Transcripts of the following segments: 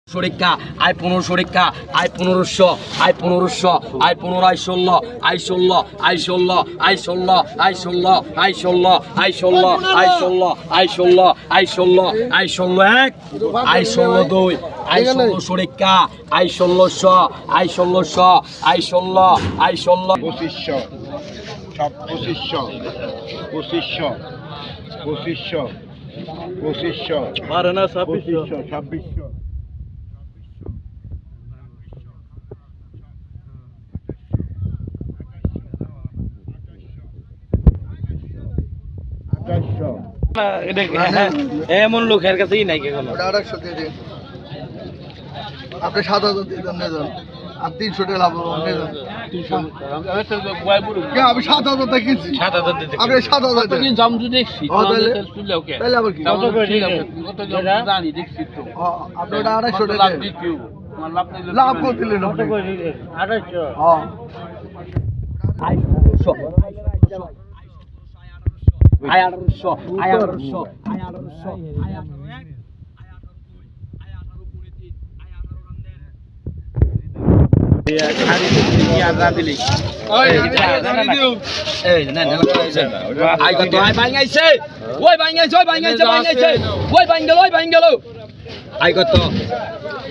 শরিকা আই 1500 রেখা আই 1500 আই 1500 আই 15 আই 16 আই 16 আই 16 আই 16 আই 16 আই 16 আই 16 আই 16 আই 16 আই 16 আই 16 এক আই 16 দুই আই 1600 রেখা আই 1600 আই 1600 আই 16 আই 16 2500 সব 2500 2500 পারে না 2500 2600 এমন লোকের কাছেই নাই কেন আপনি 7000 দিয়ে দেন আর 300 টাকা লাভ আমি 7000 টাকা কিনছি 7000 দিতে আপনি 7000 টাকা জাম তো দেখছি তাহলে আবার কি জানি দেখছি তো আপনি ওটা 250 টাকা লাভ করে দিলেন 250 হ্যাঁ I 1600 I 1800 I 1800 I 1800 I 1800 I কত আই ভাঙাইছে ওই ভাঙাইছে ওই ভাঙাইছে ভাঙাইছে ওই ভাঙ গেল আই কত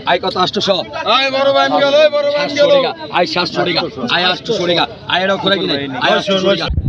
800 আই বড় ভাই গেল বড় ভাই গেল আই 700 টাকা আই 800 টাকা আই এর করে কি নাই আই 800 টাকা